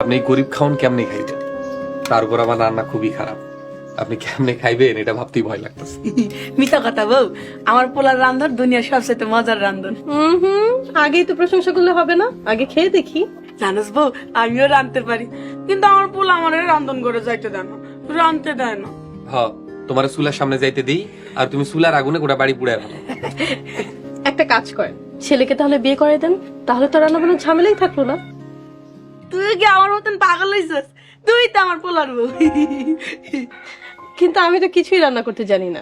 আপনি এই গরিব খাওন কেমনে খাইবেন? তার উপর আমার রান্না খুবই খারাপ। আপনি কেমনে খাইবেন এটা ভাবতেই ভয় লাগতেছে। মিথ্যা কথা বউ, আমার পোলার রান্ধন দুনিয়ার সবচেয়ে মজার রান্ধন। আগেই তো প্রশংসা করলে হবে না, আগে খেয়ে দেখি। জানোস বউ, আমিও রাঁধতে পারি, কিন্তু আমার পোলা আমার রান্ধন করে যাইতে দেয় না, রাঁধতে দেয় না। তোমার চুলার সামনে যাইতে দিই, আর তুমি চুলার আগুনে গোটা বাড়ি পুড়ে ফেলো। একটা কাজ করেন, ছেলেকে তাহলে বিয়ে করে দেন, তাহলে তো রান্না বান্নার ঝামেলাই থাকলো না। তুই কি আমার মতন পাগল হইছিস? তুই তো আমার পোলার বউ। কিন্তু আমি তো কিছুই রান্না করতে জানি না।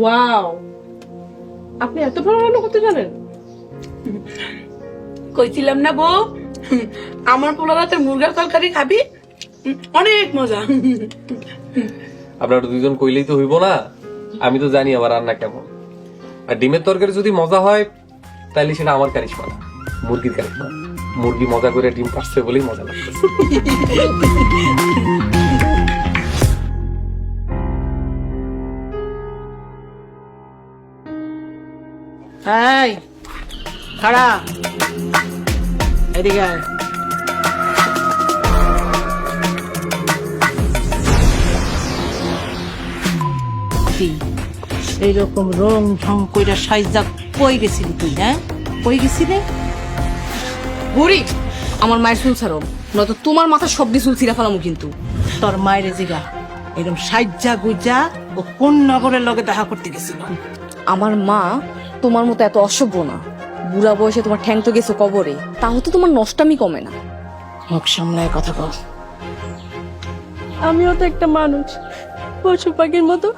ওয়াও, আপনি এত ভালো রান্না করতে জানেন? কইছিলাম না বউ, আমার পোলার হাতে মুরগার তরকারি খাবি, অনেক মজা। আপনারা দুইজন কইলেই তো হইব না, আমি তো জানি আমার রান্না কেমন। আর ডিমের তরকারি যদি মজা হয় তাহলে সেটা আমার কারিশমা না, মুরগির কারিশমা। মুরগি মজা করে ডিম পাচ্ছে বলেই মজা লাগতেছে। এই খাড়া, এদিকে আয়। এইরকম রং ঢং কইরা সাইজা কই গেছিলি তুই? হ্যাঁ, কই গেছিলি? বুড়ি, আমার মায়ের চুল ছাড়ো, নয়তো তোমার মাথা সবদি চুল ছিঁড়া ফেলামু কিন্তু। তোর মায়ের জিগা এরকম সাইজা গুজা ও কোন নগরের লগে দেখা করতে গেছিল? আমার মা তোমার মতো এত অসভ্য না। বুড়া বয়সে তোমার ঠ্যাং তো গেছো কবরে, তাও তো তোমার নষ্টামি কমে না। মুখ সামলায় কথা কও। আমিও তো একটা মানুষ, পশু পাখির মতো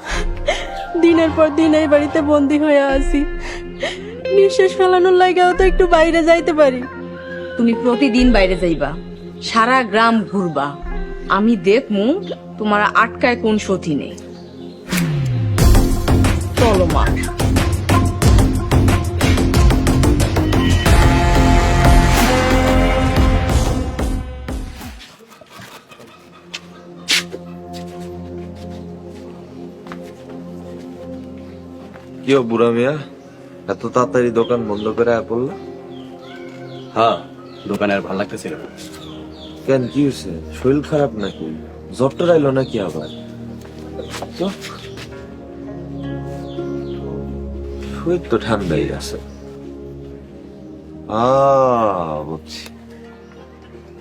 দিনের পর দিন এই বাড়িতে বন্দি হয়ে আছি। নিঃশ্বাস ফেলানোর লাগাও তো একটু বাইরে যাইতে পারি। তুমি প্রতিদিন বাইরে যাইবা, সারা গ্রাম ঘুরবা, আমি দেখমু তোমার আটকায় কোন সতী নেই। চলো মা। কি বুড়া মিয়া, এত তাড়াতাড়ি দোকান বন্ধ করে আয় পড়লো? হ্যাঁ, দোকানে আর ভালো লাগতেছিল না। কেন, কি হয়েছে? শরীর খারাপ নাকি? জ্বর টরাইলো নাকি আবার? শরীর তো ঠান্ডাই আছে। বুঝছি,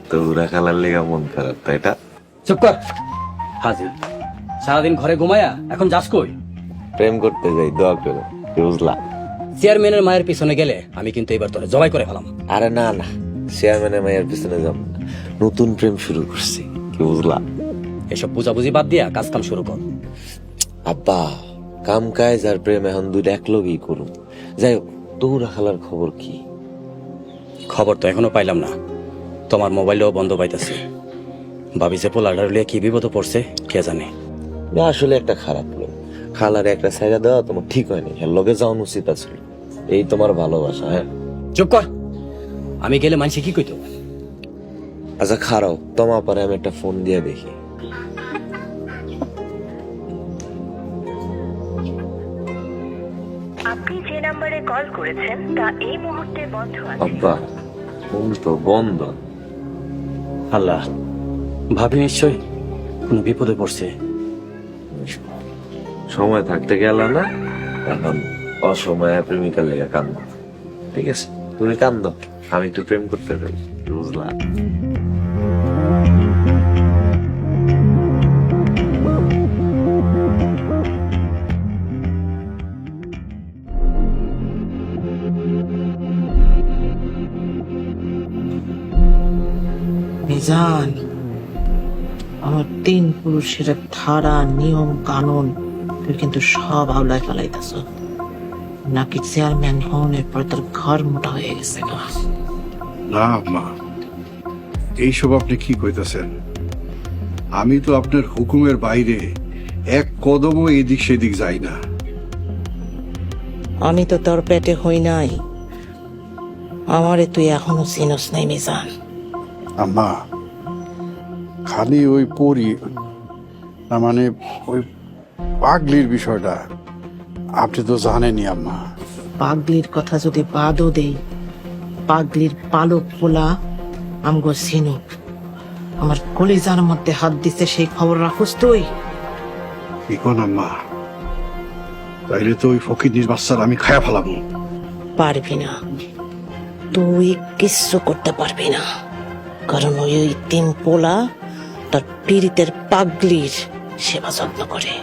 তো বুড়া খালার লেগা মন খারাপ, তাই এটা? চুপ কর হাজি, সারাদিন ঘরে ঘুমায়া এখন যাস কই? প্রেম করতে যাই, দোয়া করো, বুঝলা? চেয়ারম্যানের মায়ের পিছনে গেলে আমি কিন্তু এবার তোরে জবাই করে ফেলাম। আরে না না, চেয়ারম্যানের মায়ের পিছনে যাব না, নতুন প্রেম শুরু করছি, কি বুঝলা? এসব বুঝাবুঝি বাদ দিয়া কাজ কাম শুরু কর। আব্বা, কাম কাজ আর প্রেম এখন দুইটা একলগেই করুন। যাই হোক, তহুরা খালার খবর কি? খবর তো এখনো পাইলাম না, তোমার মোবাইলও বন্ধ পাইতেছি। ভাবি যে পোলাডার লিয়ে কি বিপদ পড়ছে কে জানে। না, আসলে একটা খারাপ লোক, খালার একটা সাইডা দেওয়া তোমার ঠিক হয়নি, এর লগে যাওয়া উচিত আছিল। এই তোমার ভালোবাসা। হ্যাঁ, চুপ কর, আমি গেলে মানুষে কি কইতো? আচ্ছা খারাও, তোমার পরে আমি একটা ফোন দিয়ে দেখি। আপনি যে নম্বরে কল করেছেন তা এই মুহূর্তে বন্ধ আছে। আব্বা, ফোন তো বন্ধ। আল্লাহ, ভাবি নিশ্চয় কোনো বিপদে পড়ছে। সময় থাকতে গেল না, এখন অসময়ে প্রেমিকার লেগে কান্দ। ঠিক আছে, তুমি কান্দ, আমি একটু প্রেম করতে পারি, বুঝলা? মিজান, আমার তিন পুরুষের ধারা নিয়ম কানুন তুই কিন্তু সব আওলায় ফেলাইতেছ। নাকি চেয়ারম্যান হন, এরপর তোর ঘর মোটা হয়ে গেছে না? না মা, এইসব আপনি কি কইতাছেন? আমি তো আপনার হুকুমের বাইরে এক কদমও এদিক সেদিক যাই না। আমি তো তোর পেটে হই নাই, আমারে তুই এখনো চিনস নাই মিজান। আম্মা, খালি ওই পরি না, মানে ওই পাগলির বিষয়টা আপনি তো জানেনই আম্মা। পাগলির কথা যদি বাদও দেই, পাগলির পালক পোলা আমগো সিনুক আমার কলিজার মধ্যে হাত দিছে, সেই খবর রাখোস তুই? কি কোন আম্মা? তাইলে তো ওই ফকির বাচ্চার আমি খায়া ফেলাবো। পারবি না, তুই কিচ্ছু করতে পারবি না, কারণ ওই তিন পোলা তার পীড়িতের পাগলির সেবা যত্ন করে।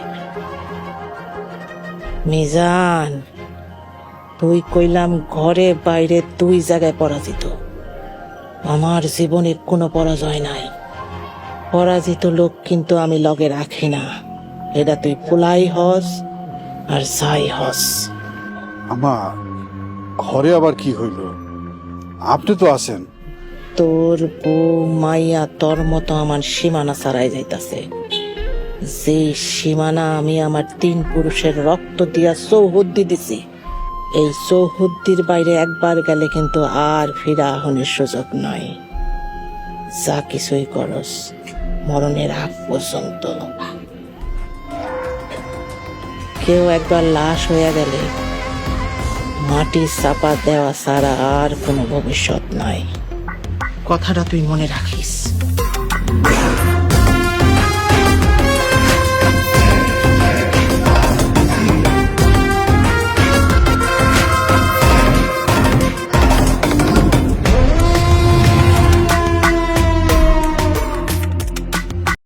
মিজান, তুই কইলাম ঘরে বাইরে দুই জায়গায় পরাজিত, আমার জীবনে কোনো পরাজয় নাই। পরাজিত লোক কিন্তু আমি লগে রাখি না, এটা তুই পোলাই হস আর যাই হস। আম্মা, ঘরে আবার কি হইল? আপনি তো আছেন। তোর বউ মাইয়া তোর মতো আমার সীমানা ছাড়াই যাইতাছে, যে সীমানা আমি আমার 3 পুরুষের রক্ত দিয়া চৌহদ্দি দিছি, এই চৌহদ্দির বাইরে একবার গেলে কিন্তু আর ফিরা আহনের সুযোগ নয়। যা কিছুই করস মরণের আগ পর্যন্ত। কেউ একবার লাশ হইয়া গেলে মাটি চাপা দেওয়া ছাড়া আর কোনো ভবিষ্যৎ নাই, কথাটা তুই মনে রাখিস।